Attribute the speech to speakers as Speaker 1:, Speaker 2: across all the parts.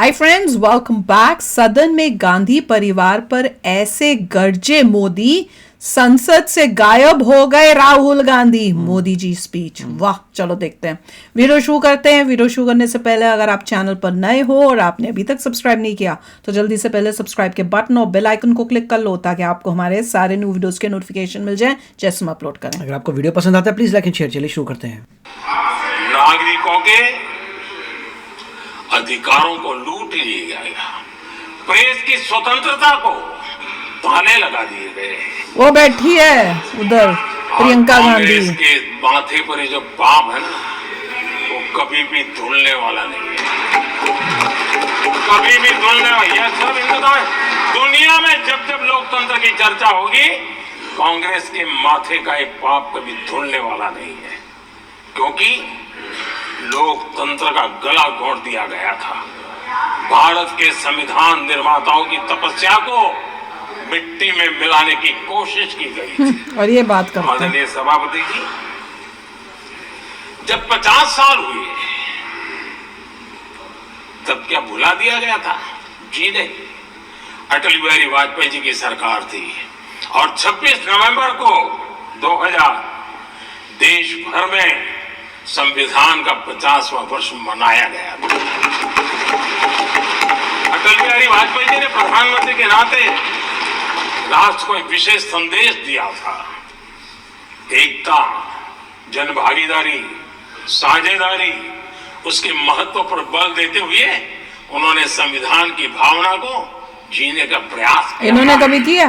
Speaker 1: Hi friends, welcome back. सदन में गांधी परिवार पर ऐसे गरजे मोदी, संसद से गायब हो गए राहुल गांधी। मोदी जी स्पीच, वाह। चलो देखते हैं, वीडियो शुरू करते हैं। वीडियो शुरू करने से पहले अगर आप चैनल पर नए हो और आपने अभी तक सब्सक्राइब नहीं किया तो जल्दी से पहले सब्सक्राइब के बटन और बेल आइकन को क्लिक कर लो ताकि आपको हमारे सारे न्यू वीडियोस के नोटिफिकेशन मिल जाए जैसे हम अपलोड करें।
Speaker 2: अगर आपको वीडियो पसंद आता है प्लीज लाइक एंड शेयर। चलिए शुरू करते हैं।
Speaker 3: नागरिकों के अधिकारों को लूट लिया गया, प्रेस की स्वतंत्रता को ताले लगा दिए गए।
Speaker 1: वो बैठी है उधर प्रियंका गांधी
Speaker 3: के माथे पर जो पाप है ना, वो कभी भी धुलने वाला नहीं है, कभी भी धुलने वाला। यह सब इनका दुनिया में जब जब लोकतंत्र की चर्चा होगी, कांग्रेस के माथे का एक पाप कभी धुलने वाला नहीं है, क्योंकि लोकतंत्र का गला घोंट दिया गया था। भारत के संविधान निर्माताओं की तपस्या को मिट्टी में मिलाने की कोशिश की गई थी।
Speaker 1: और ये बात करते हैं
Speaker 3: माननीय सभापति जी, जब 50 साल हुए तब क्या भुला दिया गया था? जी नहीं, अटल बिहारी वाजपेयी जी की सरकार थी और 26 नवंबर को 2000 देश भर में संविधान का 50वां वर्ष मनाया गया था। अटल बिहारी वाजपेयी जी ने प्रधानमंत्री के नाते राष्ट्र को एक विशेष संदेश दिया था। एकता, जनभागीदारी, साझेदारी, उसके महत्व पर बल देते हुए उन्होंने संविधान की भावना को जीने का प्रयास किया।
Speaker 1: इन्होंने कभी किया?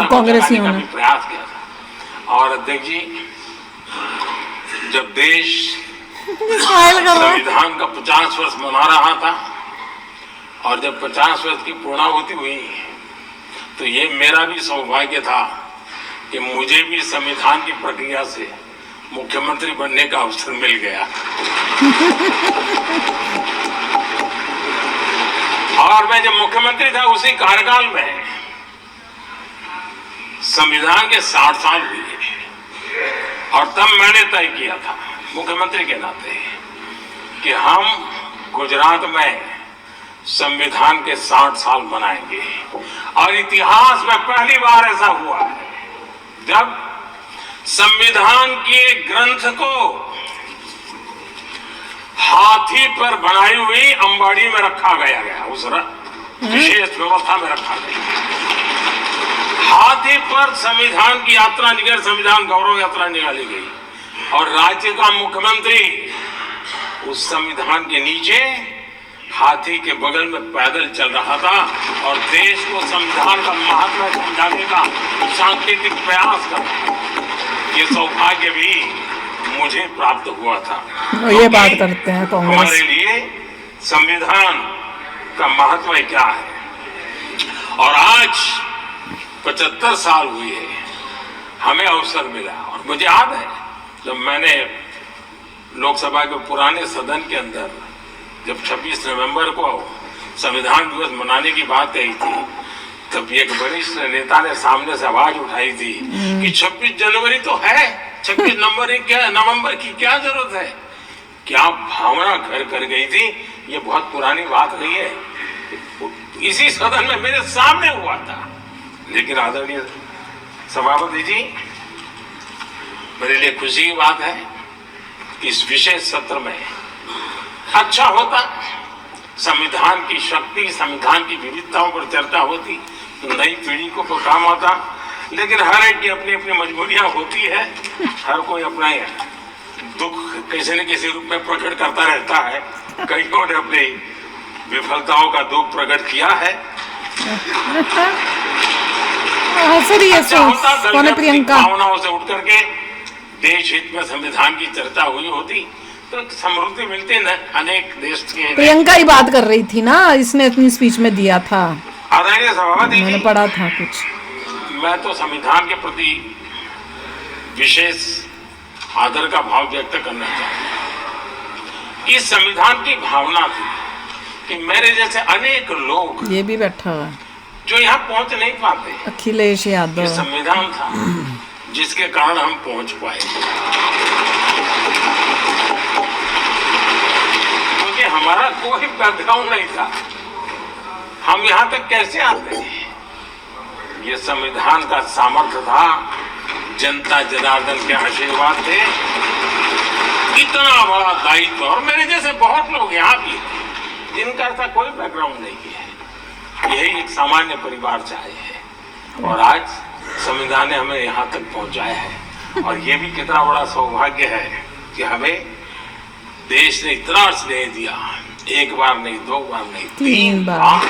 Speaker 3: कांग्रेसियों ने प्रयास किया था। और अध्यक्ष जी, जब देश संविधान का 50 वर्ष मना रहा था और जब 50 वर्ष की पूर्णाहुति हुई तो ये मेरा भी सौभाग्य था कि मुझे भी संविधान की प्रक्रिया से मुख्यमंत्री बनने का अवसर मिल गया। और मैं जब मुख्यमंत्री था उसी कार्यकाल में संविधान के 60 साल हुए और तब मैंने तय किया था मुख्यमंत्री के नाते कि हम गुजरात में संविधान के 60 साल मनाएंगे। और इतिहास में पहली बार ऐसा हुआ है जब संविधान के ग्रंथ को हाथी पर बनाई हुई अंबाड़ी में रखा गया उस विशेष व्यवस्था में रखा गया। हाथी पर संविधान की यात्रा निकल, संविधान गौरव यात्रा निकाली गई और राज्य का मुख्यमंत्री उस संविधान के नीचे हाथी के बगल में पैदल चल रहा था और देश को संविधान का महत्व समझाने का सांकेतिक प्रयास कर रहा था। ये सौभाग्य भी मुझे प्राप्त हुआ था।
Speaker 1: ये बात करते हैं कांग्रेस।
Speaker 3: हमारे लिए संविधान का महत्व क्या है। और आज 75 साल हुए हमें अवसर मिला। और मुझे याद है जब मैंने लोकसभा के पुराने सदन के अंदर जब 26 नवंबर को संविधान दिवस मनाने की बात कही थी, तब एक वरिष्ठ नेता ने सामने से आवाज उठाई थी कि 26 जनवरी तो है, 26 नवंबर की क्या जरूरत है। क्या भावना घर कर गई थी। ये बहुत पुरानी बात नहीं है, इसी सदन में मेरे सामने हुआ था। लेकिन आदरणीय सभापति जी, मेरे लिए खुशी की बात है कि इस विशेष सत्र में अच्छा होता, संविधान की शक्ति, संविधान की विविधताओं पर चर्चा होती तो नई पीढ़ी को काम आता। लेकिन हर एक की अपनी अपनी मजबूरियां होती है, हर कोई अपना दुख किसी न किसी रूप में प्रकट करता रहता है। कईयों ने अपनी विफलताओं का दुख प्रकट किया है। भावनाओं से उठ करके देश हित में संविधान की चर्चा हुई होती तो समृद्धि मिलती न। अनेक देश के
Speaker 1: प्रियंका ही बात कर रही थी ना, इसने अपनी स्पीच में दिया था।
Speaker 3: आदरणीय सभापति,
Speaker 1: मैंने पढ़ा था कुछ।
Speaker 3: मैं तो संविधान के प्रति विशेष आदर का भाव व्यक्त करना चाहता हूँ। इस संविधान की भावना थी कि मेरे जैसे अनेक लोग,
Speaker 1: ये भी बैठा हुआ है,
Speaker 3: जो यहाँ पहुंच नहीं पाते,
Speaker 1: अखिलेश यादव,
Speaker 3: ये संविधान था जिसके कारण हम पहुंच पाए। क्योंकि हमारा कोई बैकग्राउंड नहीं था, हम यहाँ तक कैसे आते? ये संविधान का सामर्थ्य था, जनता जनार्दन के आशीर्वाद थे। इतना बड़ा दायित्व, और मेरे जैसे बहुत लोग यहाँ भी जिनका ऐसा कोई बैकग्राउंड नहीं है, यही एक सामान्य परिवार से आए हैं, और आज संविधान ने हमें यहाँ तक पहुँचाया है। और ये भी कितना बड़ा सौभाग्य है कि हमें देश ने इतना स्नेह दिया, एक बार नहीं, दो बार नहीं, 3 बार।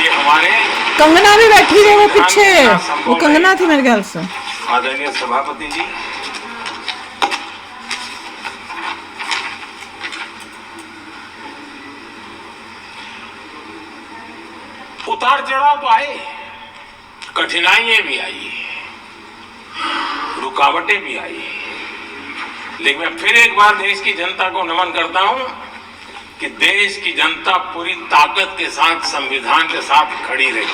Speaker 3: ये हमारे
Speaker 1: कंगना भी बैठी है वो पीछे, वो कंगना थी मेरे ख्याल से।
Speaker 3: आदरणीय सभापति जी, उतार चढ़ाव तो आए, कठिनाइयां भी आई, रुकावटें भी आई, लेकिन मैं फिर एक बार देश की जनता को नमन करता हूं कि देश की जनता पूरी ताकत के साथ संविधान के साथ खड़ी रही।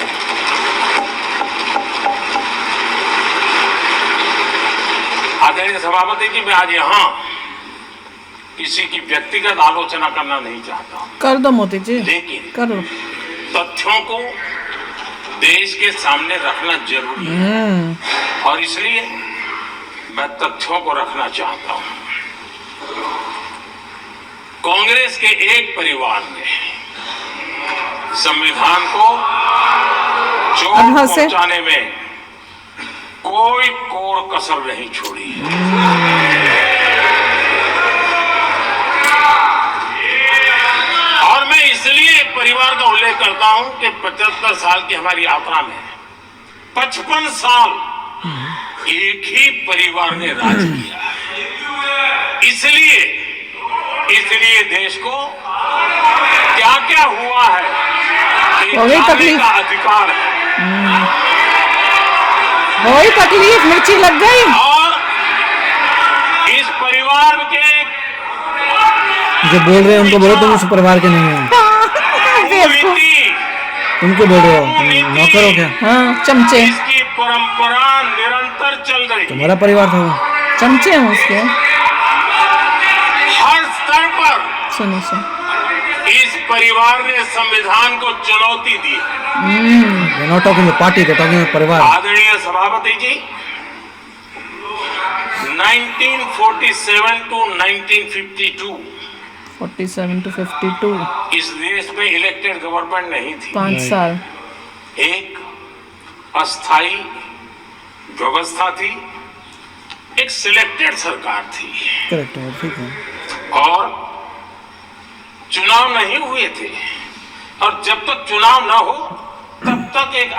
Speaker 3: आदरणीय सभापति जी, मैं आज यहाँ किसी की व्यक्तिगत आलोचना करना नहीं चाहता हूं,
Speaker 1: कर दो मोदी जी,
Speaker 3: लेकिन
Speaker 1: करो।
Speaker 3: तथ्यों को देश के सामने रखना जरूरी है, और इसलिए मैं तथ्यों को रखना चाहता हूं। कांग्रेस के एक परिवार ने संविधान को चोट पहुंचाने में कोई कोर कसर नहीं छोड़ी है। और मैं इसलिए परिवार का उल्लेख करता हूं कि 75 साल की हमारी यात्रा में 55 साल एक ही परिवार ने राज किया है। इसलिए देश को क्या क्या हुआ है,
Speaker 1: वही तकलीफ
Speaker 3: का अधिकार है,
Speaker 1: वही तकलीफ मिर्ची लग गई।
Speaker 3: और इस परिवार के
Speaker 2: जो बोल रहे हैं उनको बोलो तुम उस परिवार के नहीं हो। तुमको बोल रहे हो, तुम नौकर हो क्या?
Speaker 1: हाँ, चमचे,
Speaker 3: इसकी परंपरा निरंतर चल रही,
Speaker 2: तुम्हारा परिवार था वो।
Speaker 1: चमचे हैं उसके।
Speaker 3: हर स्तर पर
Speaker 1: सुनो सुनो,
Speaker 3: इस परिवार ने संविधान को चुनौती दी।
Speaker 2: They're not talking about party, they're talking about परिवार।
Speaker 3: आदरणीय सभापति जी, 1947 to 1952
Speaker 1: 47 to 52,
Speaker 3: इस देश में इलेक्टेड गवर्नमेंट नहीं थी।
Speaker 1: 5 साल।
Speaker 3: एक अस्थाई व्यवस्था थी, एक सिलेक्टेड सरकार थी,
Speaker 2: करेक्ट है, ठीक है।
Speaker 3: और चुनाव नहीं हुए थे, और जब तक चुनाव न हो तब तक एक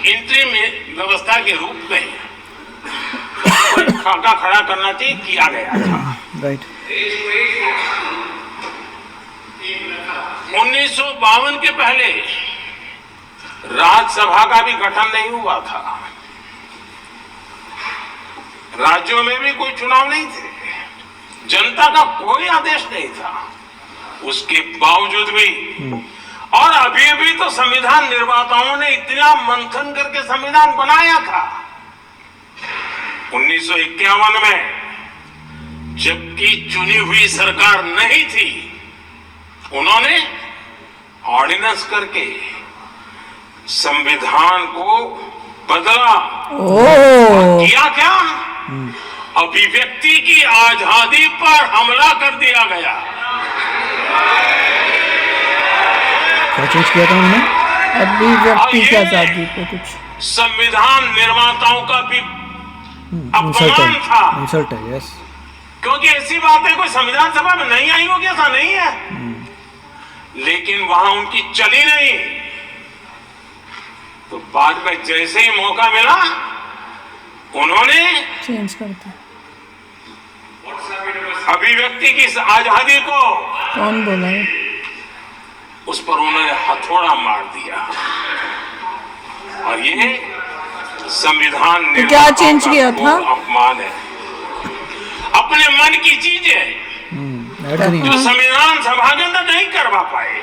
Speaker 3: इंटरिम व्यवस्था के रूप में खाका खड़ा करना चाहिए, किया गया था।
Speaker 2: राइट।
Speaker 3: 1952 के पहले राज्यसभा का भी गठन नहीं हुआ था, राज्यों में भी कोई चुनाव नहीं थे, जनता का कोई आदेश नहीं था। उसके बावजूद भी, और अभी भी तो संविधान निर्माताओं ने इतना मंथन करके संविधान बनाया था। 1951 में जबकि चुनी हुई सरकार नहीं थी, उन्होंने ऑर्डिनेंस करके संविधान को बदला। और किया क्या? अभिव्यक्ति की आजादी पर हमला कर दिया गया।
Speaker 2: क्या चेंज किया था उन्होंने?
Speaker 1: अभिव्यक्ति की आजादी पे कुछ।
Speaker 3: संविधान निर्माताओं का भी अपमान था,
Speaker 2: इंसल्ट है, यस।
Speaker 3: क्योंकि ऐसी बातें कोई संविधान सभा में नहीं आई होगी, ऐसा नहीं है, लेकिन वहां उनकी चली नहीं। तो बाद में जैसे ही मौका मिला उन्होंने
Speaker 1: चेंज करते।
Speaker 3: अभिव्यक्ति की इस आजादी को,
Speaker 1: कौन बोला है?
Speaker 3: उस पर उन्होंने हथौड़ा मार दिया, और ये संविधान
Speaker 1: तो क्या चेंज किया था?
Speaker 3: अपमान है। अपने मन की चीजें जो संविधान सभा के अंदर नहीं करवा पाए,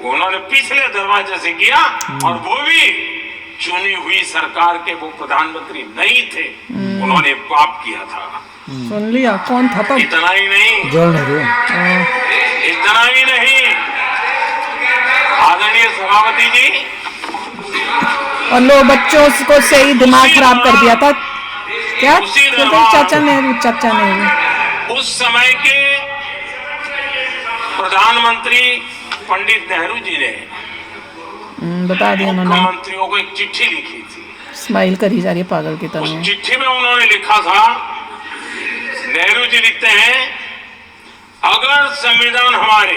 Speaker 3: उन्होंने पिछले दरवाजे से किया, और वो भी चुनी हुई सरकार के वो प्रधानमंत्री नहीं थे, उन्होंने पाप किया था।
Speaker 1: सुन लिया कौन था तब?
Speaker 3: इतना ही नहीं,
Speaker 2: जवाहरलाल नेहरू।
Speaker 3: इतना ही नहीं, आदरणीय सभापति जी,
Speaker 1: और लो बच्चों को से ही दिमाग खराब कर दिया था क्या?
Speaker 3: उसी
Speaker 1: कहते हैं
Speaker 3: दरबार।
Speaker 1: चाचा नेहरू।
Speaker 3: उस समय के प्रधानमंत्री पंडित नेहरू जी ने
Speaker 1: बता दिया उन्होंने।
Speaker 3: मुख्यमंत्रियों को एक चिट्ठी लिखी थी।
Speaker 1: स्माइल करी जा रही है पागल की
Speaker 3: उस
Speaker 1: तरह।
Speaker 3: चिट्ठी में उन्होंने लिखा था, नेहरू जी लिखते हैं, अगर संविधान हमारे,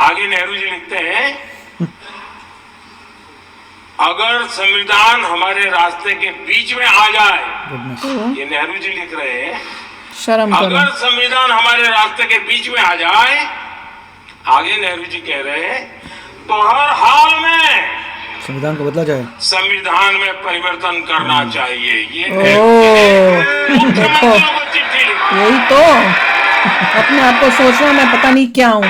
Speaker 3: आगे नेहरू जी लिखते हैं, अगर संविधान हमारे रास्ते के बीच में आ जाए, ये नेहरू जी लिख रहे हैं,
Speaker 1: शर्म करो।
Speaker 3: अगर संविधान हमारे रास्ते के बीच में आ जाए, आगे नेहरू जी कह रहे हैं, तो हर हाल में
Speaker 2: संविधान को बदला जाए।
Speaker 3: संविधान में परिवर्तन करना चाहिए। ये
Speaker 1: देखो
Speaker 3: मुख्यमंत्रियों को चिट्ठी लिखी।
Speaker 1: यही तो अपने आप को सोच रहा मैं पता नहीं क्या हूँ।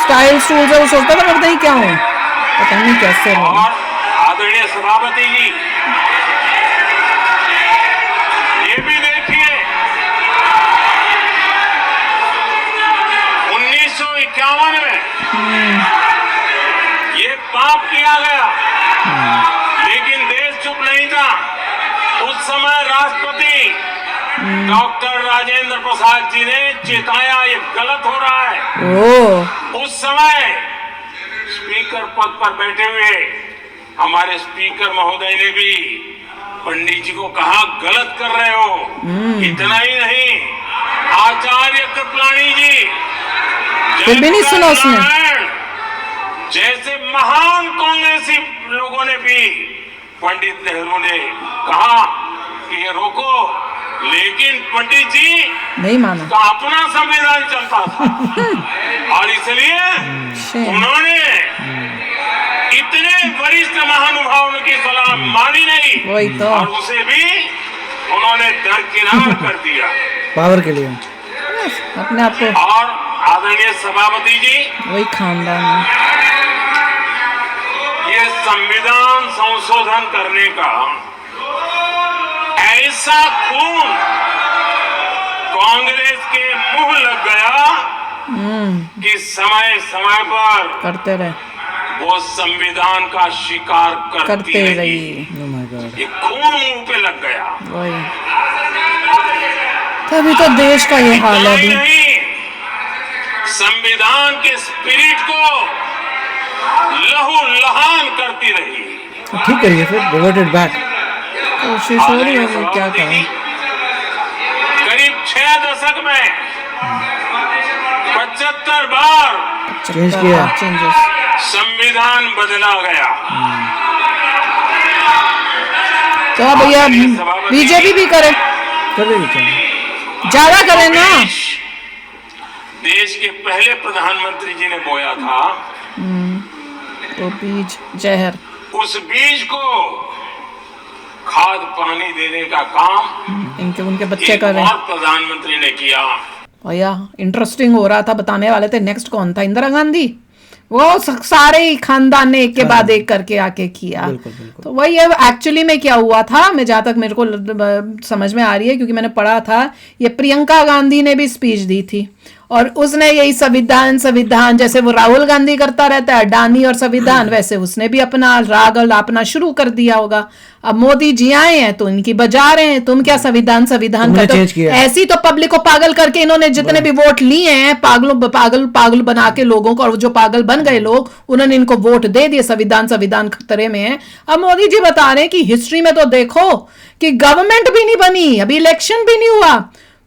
Speaker 1: स्टाइल स्टूल से वो सोचता था मैं पता नहीं क्या हूँ, पता नहीं कैसे हूँ।
Speaker 3: और आदरणीय सभापति जी, ये भी देखिए, 1951 में ये पाप किया गया, लेकिन देश चुप नहीं था। उस समय राष्ट्रपति डॉक्टर राजेंद्र प्रसाद जी ने चेताया ये गलत हो रहा है। उस समय स्पीकर पद पर बैठे हुए हमारे स्पीकर महोदय ने भी पंडित जी को कहा, गलत कर रहे हो। इतना ही नहीं, आचार्य कृपलानी जी,
Speaker 1: फिर भी नहीं सुना उसने।
Speaker 3: जैसे महान कांग्रेसी लोगों ने भी पंडित नेहरू ने कहा कि ये रोको, लेकिन पंडित जी
Speaker 1: नहीं माना।
Speaker 3: का अपना संविधान चलता था और इसलिए उन्होंने इतने वरिष्ठ महानुभावों की सलाह मानी नहीं।
Speaker 1: वही तो।
Speaker 3: और उसे भी उन्होंने दरकिनार कर दिया
Speaker 2: पावर के लिए।
Speaker 1: अपने आप को
Speaker 3: और आदरणीय सभापति जी,
Speaker 1: वही खानदान है।
Speaker 3: ये संविधान संशोधन करने का ऐसा खून कांग्रेस के मुंह लग गया कि समय समय पर
Speaker 1: करते रहे,
Speaker 3: वो संविधान का शिकार करती रही।
Speaker 2: Oh my God।
Speaker 3: ये खून मुंह पे लग गया।
Speaker 1: वही तभी तो देश का ये हाल है अभी।
Speaker 3: नहीं, संविधान के स्पिरिट को लहू लहान करती रही।
Speaker 2: ठीक करिए फिर, रिवर्टेड बैक।
Speaker 1: कोशिश हो रही है वो क्या करें।
Speaker 3: करीब 6 दशक में 75 बार
Speaker 2: चेंज किया।
Speaker 1: चेंजेस।
Speaker 3: संविधान बदला गया।
Speaker 1: तो भैया बीजेपी भी करे,
Speaker 2: कर रही है।
Speaker 1: ज्यादा करे ना।
Speaker 3: देश के पहले प्रधानमंत्री जी ने बोया था,
Speaker 1: तो बीज जहर।
Speaker 3: उस बीज को खाद पानी देने का काम
Speaker 1: इनके उनके बच्चे
Speaker 3: एक
Speaker 1: कर रहे हैं।
Speaker 3: और प्रधानमंत्री ने किया।
Speaker 1: भैया इंटरेस्टिंग हो रहा था, बताने वाले थे नेक्स्ट कौन था, इंदिरा गांधी। वो सारे ही खानदान ने एक के बाद एक करके आके किया। तो वही है एक्चुअली में क्या हुआ था, मैं जहां तक मेरे को समझ में आ रही है क्योंकि मैंने पढ़ा था, ये प्रियंका गांधी ने भी स्पीच दी थी और उसने यही संविधान संविधान जैसे वो राहुल गांधी करता रहता है अडानी और संविधान, वैसे उसने भी अपना राग अलापना शुरू कर दिया होगा। अब मोदी जी आए हैं तो इनकी बजा रहे हैं, तुम क्या संविधान संविधान का, तो ऐसी तो पब्लिक को पागल करके इन्होंने जितने भी वोट लिए हैं पागल बना के लोगों को, और जो पागल बन गए लोग उन्होंने इनको वोट दे दिए, संविधान संविधान खतरे में है। अब मोदी जी बता रहे हैं कि हिस्ट्री में तो देखो कि गवर्नमेंट भी नहीं बनी, अभी इलेक्शन भी नहीं हुआ,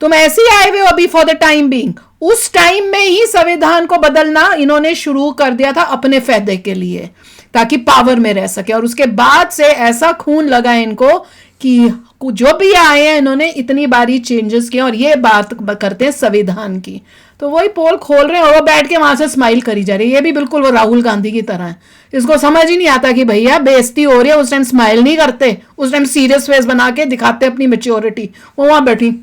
Speaker 1: तुम ऐसे ही आए हुए हो अभी फॉर द टाइम बीइंग। उस टाइम में ही संविधान को बदलना इन्होंने शुरू कर दिया था अपने फायदे के लिए, ताकि पावर में रह सके। और उसके बाद से ऐसा खून लगा इनको कि जो भी आए हैं इन्होंने इतनी बारी चेंजेस किए, और ये बात करते हैं संविधान की। तो वही पोल खोल रहे हैं और वो बैठ के वहां से स्माइल करी जा रही है। ये भी बिल्कुल वो राहुल गांधी की तरह है, इसको समझ ही नहीं आता कि भैया बेइज्जती हो रही है, उस टाइम स्माइल नहीं करते, उस टाइम सीरियस फेस बना के दिखाते अपनी मैच्योरिटी। वो वहां बैठी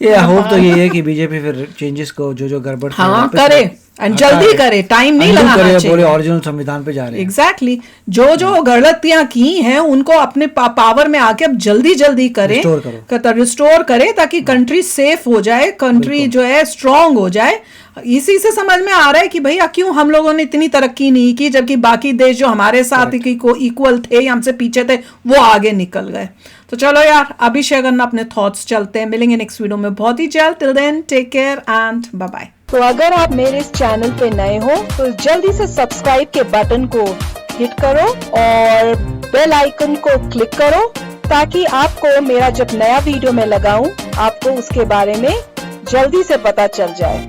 Speaker 2: ये होप तो ये है कि बीजेपी फिर चेंजेस को जो गड़बड़
Speaker 1: हाँ करे, एंड जल्दी करे, टाइम नहीं लगाना
Speaker 2: बोले
Speaker 1: चाहिए।
Speaker 2: ओरिजिनल संविधान पे जा रहे हैं।
Speaker 1: एग्जैक्टली जो गलतियां की हैं उनको अपने पावर में आके अब जल्दी जल्दी करे, रिस्टोर करे ताकि कंट्री सेफ हो जाए, कंट्री जो है स्ट्रांग हो जाए। इसी से समझ में आ रहा है कि भैया क्यों हम लोगों ने इतनी तरक्की नहीं की, जबकि बाकी देश जो हमारे साथ इक्वल थे, हमसे पीछे थे, वो आगे निकल गए। तो चलो यार, अभी शेयर करना अपने थॉट्स, चलते हैं, मिलेंगे नेक्स्ट वीडियो में बहुत ही जल्द। Till then take care and bye bye.
Speaker 4: तो अगर आप मेरे इस चैनल पे नए हो तो जल्दी से सब्सक्राइब के बटन को हिट करो और बेल आइकन को क्लिक करो ताकि आपको मेरा जब नया वीडियो मैं लगाऊं आपको उसके बारे में जल्दी से पता चल जाए।